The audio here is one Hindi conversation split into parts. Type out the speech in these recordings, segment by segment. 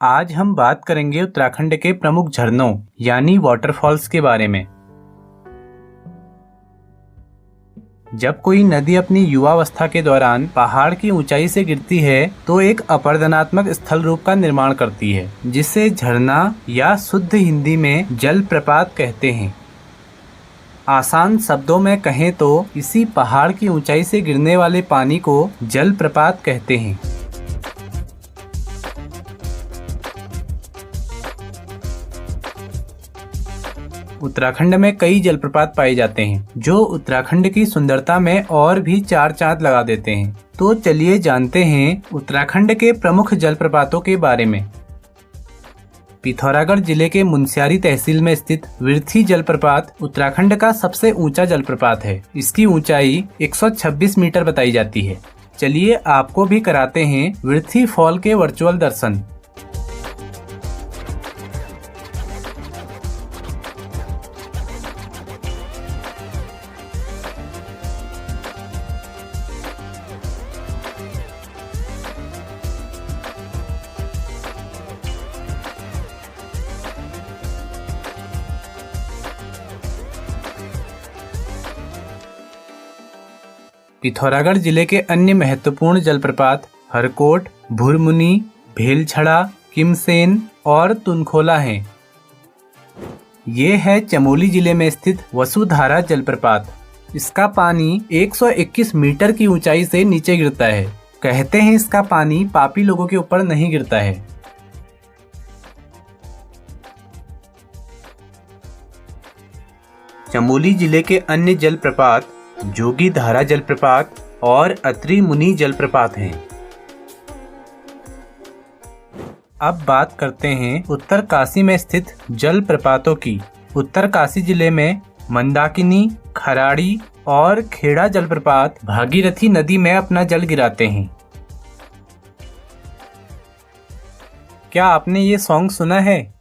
आज हम बात करेंगे उत्तराखंड के प्रमुख झरनों यानी वाटरफॉल्स के बारे में। जब कोई नदी अपनी युवावस्था के दौरान पहाड़ की ऊंचाई से गिरती है तो एक अपरदनात्मक स्थल रूप का निर्माण करती है, जिसे झरना या शुद्ध हिंदी में जलप्रपात कहते हैं। आसान शब्दों में कहें तो इसी पहाड़ की ऊंचाई से गिरने वाले पानी को जलप्रपात कहते हैं। उत्तराखंड में कई जलप्रपात पाए जाते हैं जो उत्तराखंड की सुंदरता में और भी चार चांद लगा देते हैं। तो चलिए जानते हैं उत्तराखंड के प्रमुख जलप्रपातों के बारे में। पिथौरागढ़ जिले के मुनस्यारी तहसील में स्थित विरथी जलप्रपात उत्तराखंड का सबसे ऊंचा जलप्रपात है। इसकी ऊंचाई 126 मीटर बताई जाती है। चलिए आपको भी कराते हैं विरथी फॉल के वर्चुअल दर्शन। पिथौरागढ़ जिले के अन्य महत्वपूर्ण जलप्रपात हरकोट, भुरमुनी, भेलछड़ा, किमसेन और तुनखोला हैं। ये है चमोली जिले में स्थित वसुधारा जलप्रपात। इसका पानी 121 मीटर की ऊंचाई से नीचे गिरता है। कहते हैं इसका पानी पापी लोगों के ऊपर नहीं गिरता है। चमोली जिले के अन्य जलप्रपात जोगी धारा जलप्रपात और अत्रि मुनि जलप्रपात हैं। अब बात करते हैं उत्तरकाशी में स्थित जलप्रपातों की। उत्तरकाशी जिले में मंदाकिनी, खराड़ी और खेड़ा जलप्रपात भागीरथी नदी में अपना जल गिराते हैं। क्या आपने ये सॉन्ग सुना है?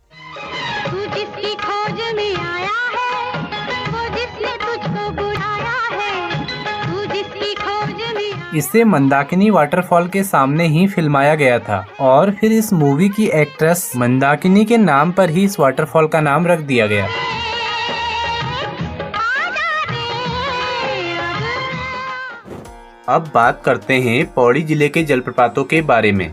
इसे मंदाकिनी वाटरफॉल के सामने ही फिल्माया गया था और फिर इस मूवी की एक्ट्रेस मंदाकिनी के नाम पर ही इस वाटरफॉल का नाम रख दिया गया। अब बात करते हैं पौड़ी जिले के जलप्रपातों के बारे में।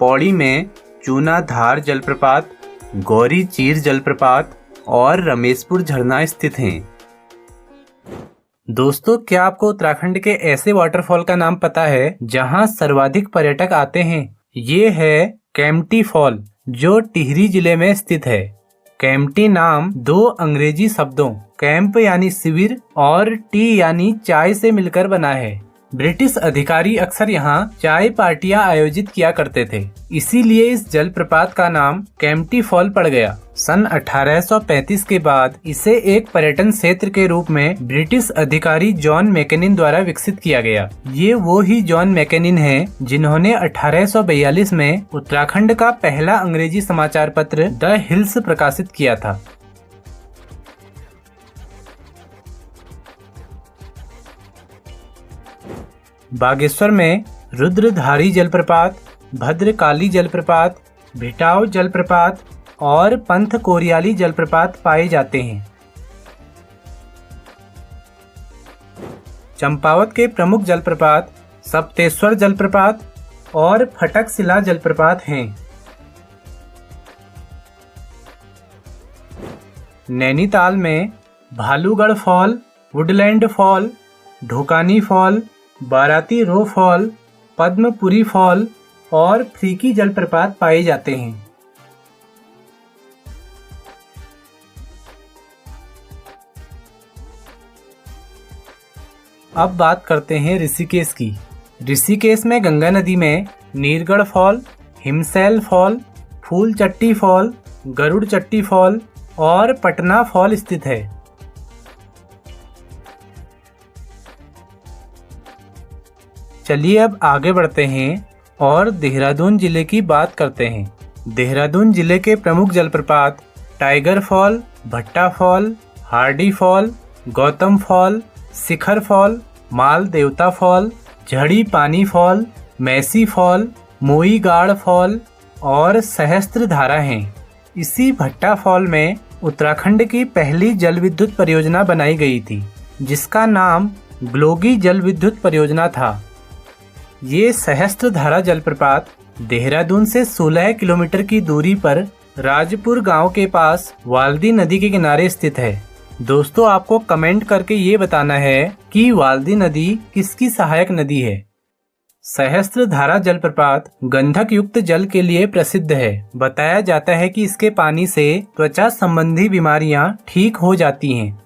पौड़ी में चूनाधार जलप्रपात, गौरी चीर जलप्रपात और रमेशपुर झरना स्थित हैं। दोस्तों, क्या आपको उत्तराखंड के ऐसे वाटरफॉल का नाम पता है जहां सर्वाधिक पर्यटक आते हैं? ये है केम्प्टी फॉल, जो टिहरी जिले में स्थित है। केम्प्टी नाम दो अंग्रेजी शब्दों कैंप यानी शिविर और टी यानी चाय से मिलकर बना है। ब्रिटिश अधिकारी अक्सर यहाँ चाय पार्टियां आयोजित किया करते थे, इसीलिए इस जलप्रपात का नाम केम्प्टी फॉल पड़ गया। सन 1835 के बाद इसे एक पर्यटन क्षेत्र के रूप में ब्रिटिश अधिकारी जॉन मैकेनिन द्वारा विकसित किया गया। ये वो ही जॉन मैकेनिन हैं जिन्होंने 1842 में उत्तराखंड का पहला अंग्रेजी समाचार पत्र द हिल्स प्रकाशित किया था। बागेश्वर में रुद्रधारी जलप्रपात, भद्रकाली जलप्रपात, भिटाव जलप्रपात और पंथ कोरियाली जलप्रपात पाए जाते हैं। चंपावत के प्रमुख जलप्रपात सप्तेश्वर जलप्रपात और फटकशिला जलप्रपात हैं। नैनीताल में Bhalugarh fall, Woodland fall, ढोकानी fall, बाराती रो फॉल, पद्मपुरी फॉल और फ्रीकी जलप्रपात पाए जाते हैं। अब बात करते हैं ऋषिकेश की। ऋषिकेश में गंगा नदी में नीरगढ़ फॉल, हिमसैल फॉल, फूल चट्टी फॉल, गरुड़ चट्टी फॉल और पटना फॉल स्थित है। चलिए अब आगे बढ़ते हैं और देहरादून जिले की बात करते हैं। देहरादून जिले के प्रमुख जलप्रपात Tiger Fall, Bhatta Fall, Hardy Fall, Gautam Fall, Shikhar Fall, Mal Devta Fall, Jhadi Pani Fall, Mossy Fall, Moigad Fall, और सहस्त्रधारा हैं। इसी भट्टा फॉल में उत्तराखंड की पहली जल विद्युत परियोजना बनाई गई थी, जिसका नाम ग्लोगी जल विद्युत परियोजना था। ये सहस्त्रधारा जलप्रपात देहरादून से 16 किलोमीटर की दूरी पर राजपुर गांव के पास वाल्दी नदी के किनारे स्थित है। दोस्तों, आपको कमेंट करके ये बताना है कि वाल्दी नदी किसकी सहायक नदी है। सहस्त्रधारा जलप्रपात गंधक युक्त जल के लिए प्रसिद्ध है। बताया जाता है कि इसके पानी से त्वचा संबंधी बीमारियां ठीक हो जाती हैं।